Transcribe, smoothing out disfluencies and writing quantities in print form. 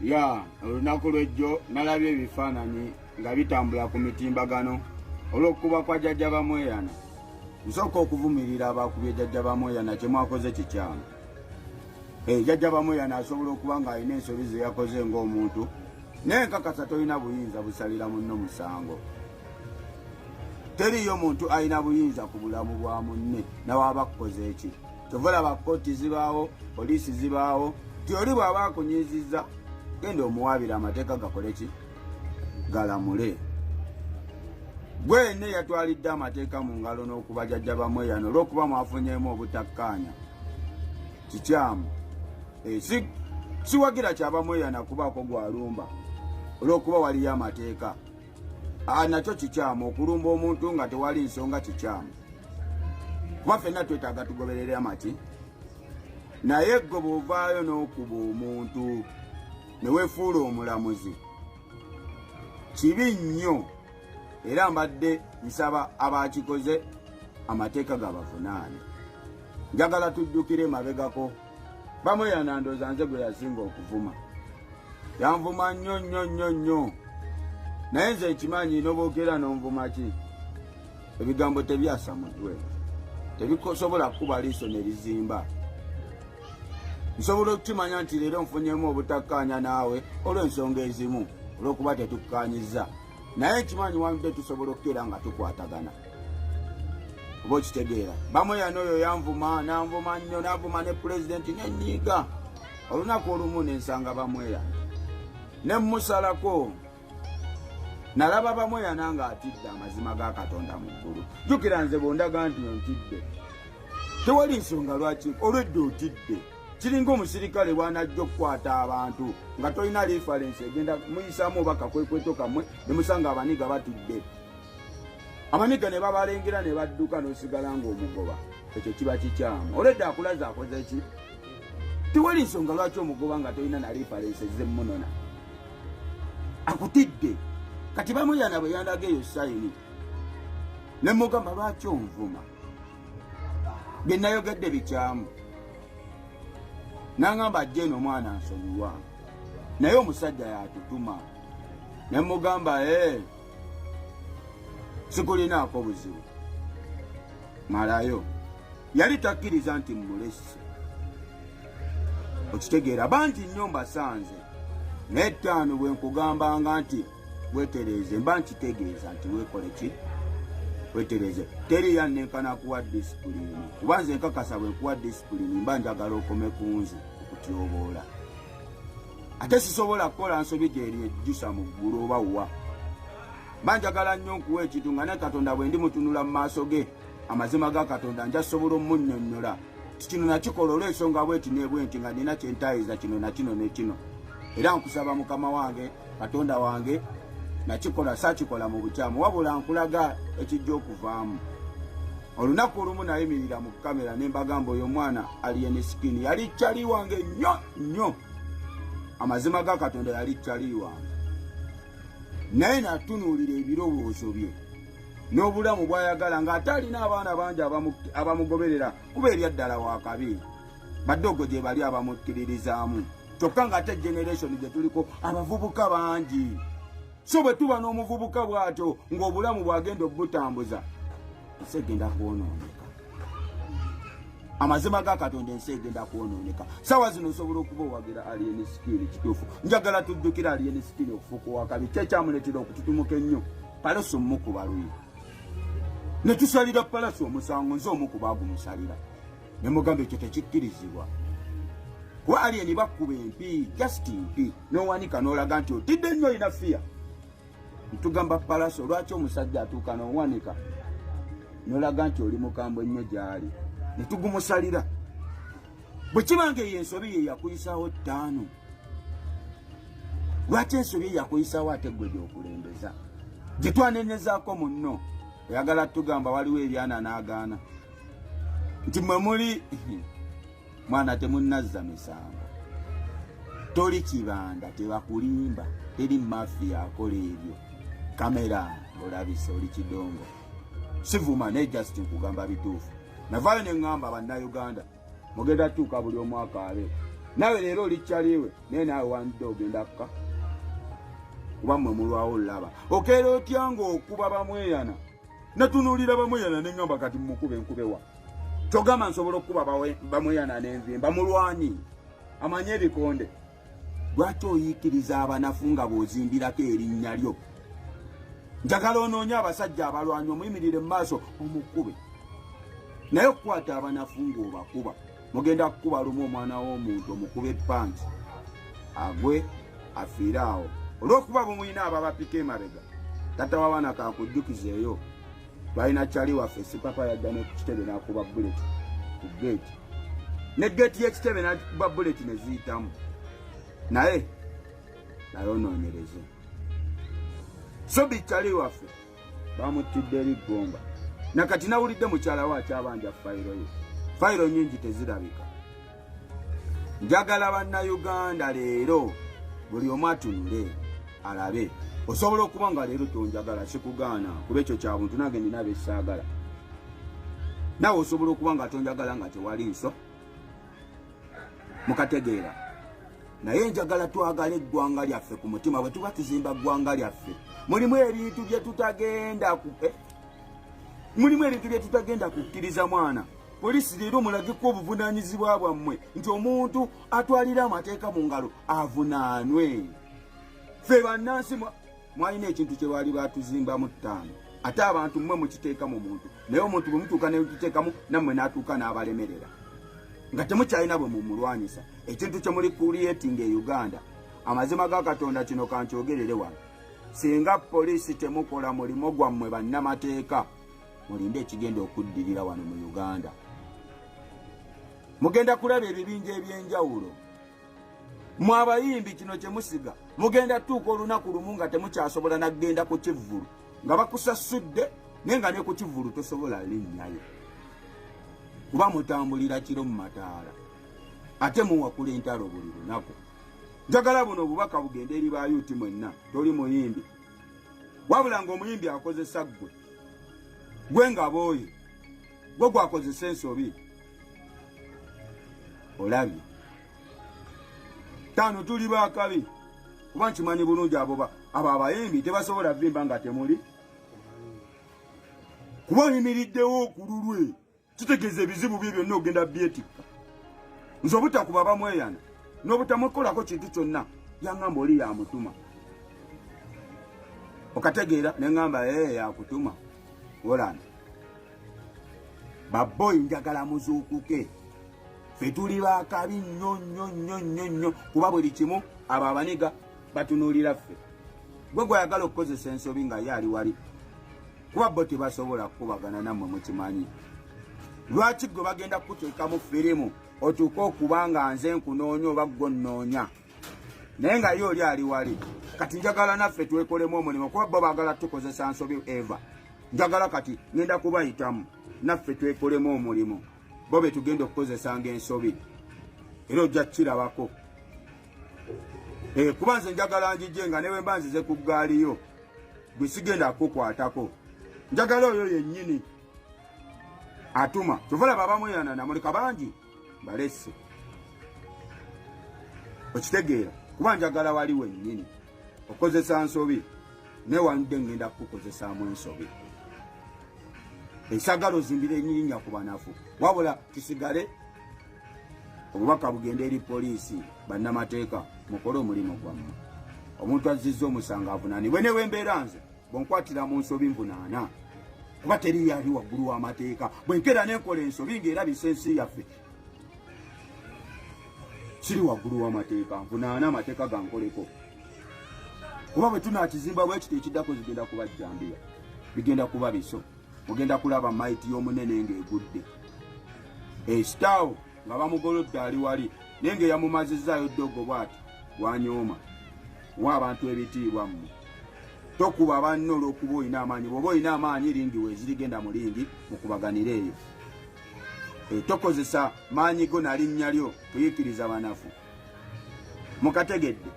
Ya olunaku lwejjo nalabye ebifaananyi nga bitambula ku mitimbagano olw'okuba kwa jjajja Bamweyana. Nsooka okuvumirira abakubye jjajja Bamweyana kye mwakoze kikyamu. Jjajja Bamweyana asobola okuba ng'alina ensobi ze yakoze ng'omuntu naye nkakasa tolina buyinza busalira munno musango. Teriyo muntu alina buyinza ku bulamu bwa munne nawaaba kukoze eki. Kyova olaba kkooti zibaawo, poliisi zibaawo, ti oli bw'aba akunyizizza genda omuwaabira amateeka gakole ki? Galamule. Gwenne yatwalidde amateeka mu ngalo n'okuba jjajja Bamweyana olw'okuba mwafunyeemu obutakkaanya. Kikyamu. Siwagira kya Bamweyana kubaako gwalumba olw'okuba waliyo amateeka. Nakyo kikyamu okulumba omuntu nga tewali nsonga kikyamu. Kuba ffenna twetaaga tugoberere amaki. Naye gwe bw'ovaayo n'okuba omuntu ne weefuula omulamuzi kibi nnyo, era mbadde nsaba abakikoze amateeka gabavunaane. Njagala tujjukire mabegako Bamweyana ndooza nze gwe yasinga okuvuma. Yanvuma nnyo nnyo nnyo nnyo. Naye nze nkimanyi n'oboogera n'onvuma ki? Ebigambo tebyasa mutwe. Tebikusobola kuba liiso ne lizimba. Nsobola okukimanya nti leero nfunyeemu obutakkaanya naawe olw'ensonga ezimu olw'okuba tetukkaanyizza. Naye nkimanyi wamudde tusobola okukeera nga tukwatagana. Oba okitegeera. Bamweyana oyo yanvuma, nanvuma nnyo, nanvuma ne pulezidenti n'ennyiiga. Olunaku olumu ne nsanga Bamweyana. Ne mmusalako. Nalaba Bamweyana ng'atidde amazima ga Katonda mu ggulu. Jjukira nze bw'ondaga nti ontidde. Tewali nsonga lwaki olwedde otidde. Kiringa omusirikale bw'anajja okukwata abantu nga tolina reference egenda muyisaamu oba kakwekweto kammwe ne musanga abaniga batudde. Abaniga ne babalengera ne badduka n'osigala ng'omugoba. Ekyo kiba kikyamu. Olwedde akulaze akoze ki? Tewali nsonga lwaki omugoba nga tolina na reference ez'emmunona. Akutidde. Kati Bamweyana bwe yandaga eyo sayini ne mugamba lwaki onvuma. Bye nayogedde bikyamu. Nangamba ajje eno omwana nsonyiwa. Naye omusajja yatutuma. Ne mugamba sikulinaako buzibu. Malayo. Yali takkiriza nti mmulesse. Okitegeera bangi nnyo mbasanze. Naye ttaano bwe nkugambanga nti weetereeze mba nkitegeeza nti weekole ki? Weetereeze. Teri yannenkana kuwa disipulini. Kuba nze nkakasa bwe nkuwa disipulini mba njagala okome ku nze okutyoboola. Ate sisobola kukola nsobi gyeri ejjusa mu ggulu oba wa. Mba njagala nnyo nkuwa ekintu nga ne Katonda bwe ndi mutunula mu maaso ge amazima ga Katonda nja sobola omunnyonnyola. Kino nakikola olw'ensonga bweti ne bwenti nga nina kyentaayiza kino na kino ne kino. Era nkusaba Mukama wange Katonda wange nakikola saakikola mu bukyamu wabula nkulaga ekijja okuvaamu. Olunaku olumu nayimirira mu kamera ne mbagamba oyo omwana Alien Skin yali kyali wange nnyo nnyo. Amazima ga Katonda yali kyali wange. Naye natunuulira ebirowoozo bye n'obulamu bw'ayagala ng'ate alina abaana bangi abamugoberera kuba eryaddala wakabi. Baddogo gye bali abamukkiririzaamu. Kyokka ng'ate generation gye tuliko abavubuka bangi. So bwe tuba n'omuvubuka bw'atyo ng'obulamu bw'agenda obutambuza ensi egenda kwonooneka. Amazima ga Katonda ensi egenda kwonooneka. Sawa zino osobola okuba owagira Alien Skin kituufu. Njagala tujjukira Alien Skin okufuuka wakabi kyekyamuleetera okututumuka ennyo. Palaso mukuba luyi. Ne tusalira Palaso omusango nze omukuba agumusalira. Ne mugamba ekyo tekikkirizibwa. Kuba Alien bakkuba empi, just empi. N'owanika n'olaga nti otidde nnyo olina fiya. Ntugamba Palaso lwaki omusajja atuuka n'owanika n'olaga nti oli mukambwe nnyo gy'ali. Ne tugumusalira. Bwe kibanga eyo ensobi ye yakuyisaawo ttaano. Lwaki ensobi ye yakuyisaawo ate ggwe gy'okulembeza? Gye twanenezaako munno oyagala tugamba waliwo ebyana n'agaana. Nti mwe muli mwana temunnazza misango. Toli kibanda tebakulimba. Teri mafiya akola ebyo. Kamera olabise oli kidongo. Sivuma ne Justin kugamba bituufu. Navaayo ne ngamba bannayuganda mugenda tuuka buli omwaka abe nawe leero olikyaliwe naye naawe wandidde ogenda kka kuba mmwe mulwawo olaba okeera otya ng'okuba bamweyana natunuulira bamweyana ne ŋŋamba kati mukube nkubewa kyogamba nsobola okukuba bamweyana n'envimba mulwanyi amanye ebikonde lwaki oyiikiriza abanafu nga bw'ozimbirako erinnya lyo njagala onoonye abasajja abalwanyi omuyimirire mu maaso omukube naye okukwata abanafu ng'obakuba mugenda kukuba lumu omwana w'omuntu omukube pansi agwe afiire awo olw'okuba bumulina ababapika emabega tata w'abaana kakujjukizeeyo twalina kyali waffe sipapa yadda ne ku kitebe n'akuba buleti ku geeti ne geeti y'ekitebe n'akuba buleti ne ziyitamu naye onoonyereze so bikyali waffe bamutidde erigomba nakati nawulidde mukyala we akyabanja fayiro ye fayiro nyingi tezirabika njagala bannayuganda leero buli omu atunule alabe osobola okuba nga leero tonjagala sikugaana kuba ekyo kya buntu nange nina besaagala nawe osobola okuba nga tonjagala nga tewali nso mukategeera naye njagala twagala eggwanga lyaffe ku mutima bwe tuba tuzimba ggwanga lyaffe mulimu ebintu bye tutagenda kukkiriza mwana poliisi leero mulageko obuvunaanyizibwa bwammwe nti omuntu atwalira amateeka mu ngalo avunaanwe ffe bannansi mwalina ekintu kye baali batuzimbamu ttaano ate abantu mmwe mukiteeka mu muntu naye omuntu bwe mutuuka ne mukiteekamu nammwe n'atuuka n'abalemerera nga temukyalina bwe mumulwanyisa ekintu kye muli kulietinga e Uganda amazima ga Katonda kino kankyogerere wano singa poliisi temukola mulimo gwammwe bannamateeka mulinde ekigenda okuddirira wano mu Uganda mugenda kulaba ebibinja ebyenjawulo mwe abayimbi kino kye musiga mugenda tuuka olunaku lumu nga temukyasobola nagenda ku kivvulu nga bakusasudde naye nga ne ku kivvulu tosobola linnyayo kuba mutambulira kiro mu mataala ate muwakula entalo buli lunaku njagala buno obubaka bugenda eri bayuuti mwenna toli muyimbi wabula ng'omuyimbi akozesa gwe nga booye gwe gwakozesa ensobi olabye taano tuli baakabi kuba nkimanyi bulungi abo abayimbi tebasobola vimba nga temuli kuba oyimiriddewo okululwe kitegeeza ebizibu bye byonna ogenda byetikka nze obutakuba bamweyana n'obutamukolako kintu kyonna yaŋŋamba oli yamutuma okategeera ne ŋŋamba yakutuma olana babboyi njagala muzuukuke ffe tuli baakabi nnyo kuba buli kimu abo abaniga batunuulira ffe gwe gwayagala okukozesa ensobi nga ye ali wali kuba bo tebasobola kukubagana nammwe mukimanyi lwaki gwe bagenda kukuteekamu firimu otuuke okuba nga nze nkunoonya oba gwe nnoonya naye nga ye oli ali wali kati njagala naffe twekolemu omulimu kuba bo baagala tukozesa nsobi eva njagala kati ngenda kubayitamu naffe twekolemu omulimu bo be tugenda okukozesanga ensobi era ojja kukirabako kuba nze njagala njijje nga newe mba nzize ku ggaaliyo gwe sigenda kukwatako njagala oyo yennyini atuma tuvalaba abamweyana namuleka bangi balesse okitegeera kuba njagala wali wennyini okozesa nsobi newanudde ngenda kukozesaamu ensobi esagala ozimbira enyinya ku banafu wabula kisigale obubaka bugenda eri poliisi bannamateeka mukole omulimu gwammwe omuntu azizza omusango avunaanibwe newe embeera nze bwonkwatira mu nsobi nvunaana kuba teri yali waggulu w'amateeka bwenkera nenkola ensobi ng'erabisa ensi yaffe kiri waggulu w'amateeka nvunaana amateeka gankoleko kuba bwe tunaakizimba bwekito ekiddako zigenda kubajjambira bigenda kuba biso mugenda kulaba maiti y'omunene ng'egudde ekitaawo nga bamugolodde ali wali naye ng'eyamumazizaayo ddogo bw'ati wanyooma wa abantu ebitiibwa mmwe tokuba banno olw'okuba olina amaanyi bw'oba olina amaanyi ringi weezirigenda mu lingi mukubaganire eyo tokozesa maanyi go na linnya lyo kuyiikiriza banafu mukategedde